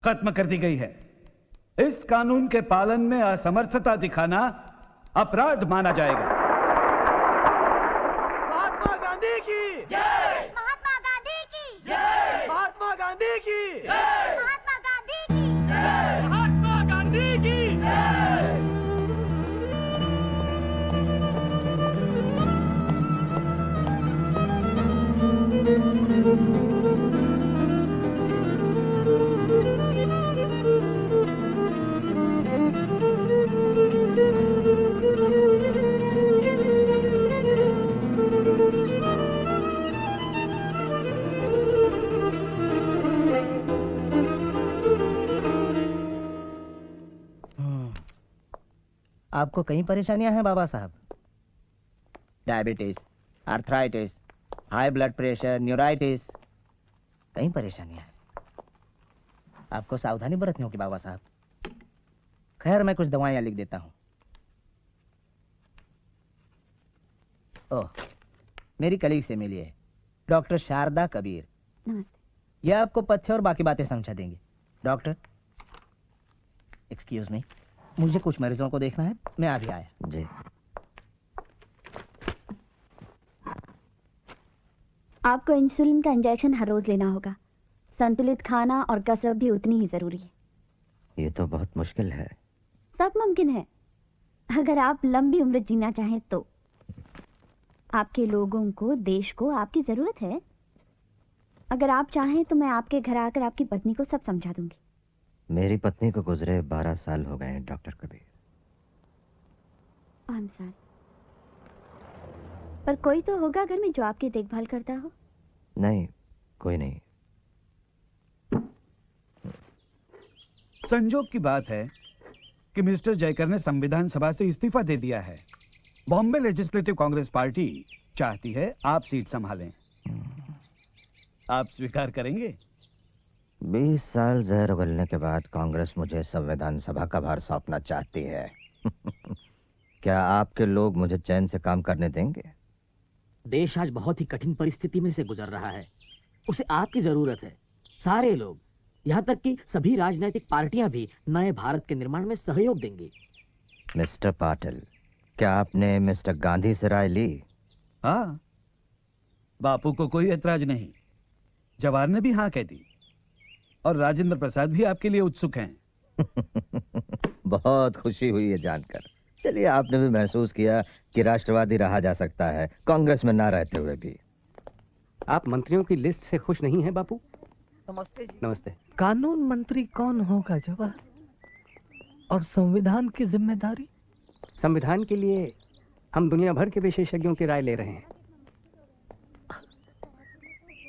खत्म कर दी गई है। इस कानून के पालन में असमर्थता दिखाना अपराध माना जाएगा। महात्मा गांधी की जय। महात्मा गांधी की जय। महात्मा गांधी की जय। महात्मा गांधी की जय। महात्मा गांधी की जय। आपको कई परेशानियां हैं बाबा साहब? Diabetes, arthritis, high blood pressure, neuritis, कई परेशानियां हैं। आपको सावधानी बरतनी होगी बाबा साहब। खैर, मैं कुछ दवाइयां लिख देता हूं। ओह, मेरी कलीग से मिलिए, डॉक्टर शारदा कबीर। नमस्ते। यह आपको पथ्य और बाकी बातें समझा देंगे। डॉक्टर, एक्सक्यूज मी, मुझे कुछ मरीजों को देखना है, मैं अभी आया। जी। आपको इंसुलिन का इंजेक्शन हर रोज लेना होगा। संतुलित खाना और कसरत भी उतनी ही जरूरी है। ये तो बहुत मुश्किल है। सब मुमकिन है अगर आप लंबी उम्र जीना चाहें तो। आपके लोगों को, देश को आपकी जरूरत है। अगर आप चाहें तो मैं आपके घर आकर आपकी पत्नी को सब समझा दूंगी। मेरी पत्नी को गुजरे 12 साल हो गए हैं doctor Kabir. I am sorry, पर कोई तो होगा घर में जो आपकी देखभाल करता हो। नहीं, कोई नहीं। संजोग की बात है कि मिस्टर जयकर ने संविधान सभा से इस्तीफा दे दिया है। बॉम्बे लेजिस्लेटिव कांग्रेस पार्टी चाहती है आप सीट संभालें। आप स्वीकार करेंगे? 20 साल जहर उगलने के बाद कांग्रेस मुझे संविधान सभा का भार सौंपना चाहती है। क्या आपके लोग मुझे चैन से काम करने देंगे? देश आज बहुत ही कठिन परिस्थिति में से गुजर रहा है। उसे आपकी जरूरत है। सारे लोग, यहाँ तक कि सभी राजनीतिक पार्टियां भी नए भारत के निर्माण में सहयोग देंगी। मिस्टर पाटिल, क्या आपने मिस्टर गांधी से राय ली? हाँ, बापू को कोई ऐतराज नहीं। जवाहर ने भी हाँ कह दी और राजेंद्र प्रसाद भी आपके लिए उत्सुक हैं। बहुत खुशी हुई है जानकर। चलिए, आपने भी महसूस किया कि राष्ट्रवादी रहा जा सकता है कांग्रेस में ना रहते हुए भी। आप मंत्रियों की लिस्ट से खुश नहीं हैं बापू? नमस्ते जी। नमस्ते। कानून मंत्री कौन होगा जवाहर? और संविधान की जिम्मेदारी? संविधान के लिए हम दुनिया भर के विशेषज्ञों की राय ले रहे हैं।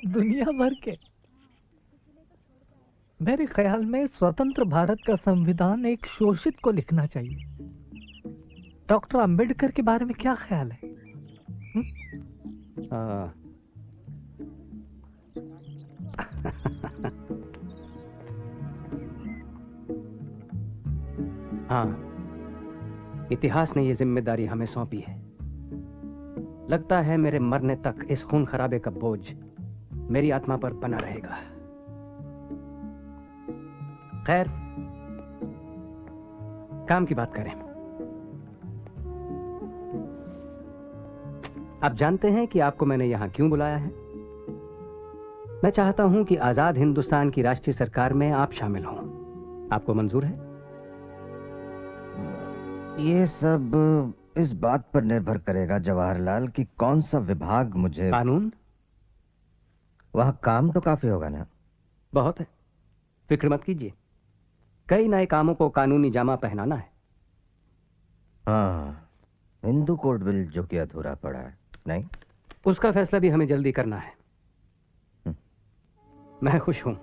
दुनिया भर के? मेरे ख्याल में स्वतंत्र भारत का संविधान एक शोषित को लिखना चाहिए। डॉक्टर अंबेडकर के बारे में क्या ख्याल है? हाँ, इतिहास ने ये जिम्मेदारी हमें सौंपी है। लगता है मेरे मरने तक इस खून खराबे का बोझ मेरी आत्मा पर बना रहेगा। खैर, काम की बात करें। आप जानते हैं कि आपको मैंने यहां क्यों बुलाया है? मैं चाहता हूं कि आजाद हिंदुस्तान की राष्ट्रीय सरकार में आप शामिल हों। आपको मंजूर है? ये सब इस बात पर निर्भर करेगा जवाहरलाल कि कौन सा विभाग मुझे। कानून? वहां काम तो काफी होगा ना? बहुत है, फिक्र मत कीजिए। कई नए कामों को कानूनी जामा पहनाना है। हाँ, हिंदू कोड बिल जो कि अधूरा पड़ा है। नहीं, उसका फैसला भी हमें जल्दी करना है। मैं खुश हूं,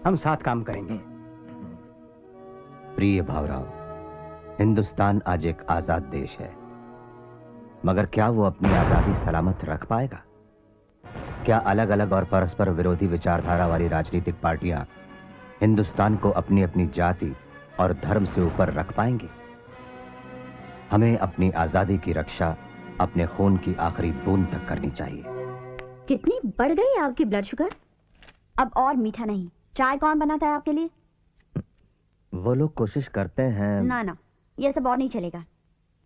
हम साथ काम करेंगे। प्रिय भावराव, हिंदुस्तान आज एक आजाद देश है, मगर क्या वो अपनी आजादी सलामत रख पाएगा? क्या अलग अलग और परस्पर विरोधी विचारधारा वाली राजनीतिक पार्टियां हिंदुस्तान को अपनी अपनी जाति और धर्म से ऊपर रख पाएंगे? हमें अपनी आजादी की रक्षा अपने खून की आखिरी बूंद तक करनी चाहिए। कितनी बढ़ गई आपकी ब्लड शुगर? अब और मीठा नहीं, चाय कौन बनाता है आपके लिए? वो लोग कोशिश करते हैं। ना ना, ये सब और नहीं चलेगा।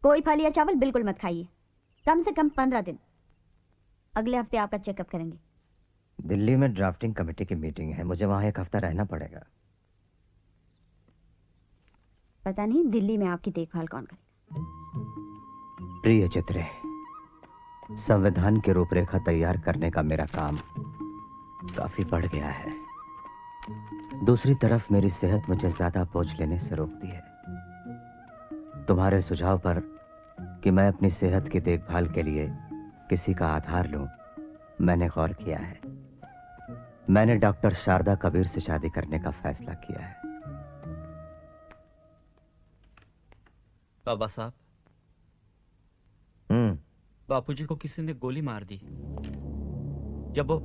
कोई फल या चावल बिल्कुल मत खाइए, कम से कम 15 दिन। अगले हफ्ते आपका चेकअप करेंगे। दिल्ली में ड्राफ्टिंग कमेटी की मीटिंग है, मुझे वहां 1 हफ्ता रहना पड़ेगा। पता नहीं दिल्ली में आपकी देखभाल कौन करेगा। प्रिय चित्रे, संविधान की रूपरेखा तैयार करने का मेरा काम काफी बढ़ गया है। दूसरी तरफ मेरी सेहत मुझे ज्यादा बोझ लेने से रोकती है। तुम्हारे सुझाव पर कि मैं अपनी सेहत की देखभाल के लिए किसी का आधार लूं, मैंने गौर किया है। मैंने डॉक्टर शारदा कबीर से शादी करने का फैसला किया है। बाबा साहब, बापूजी को किसी ने गोली मार दी जब वो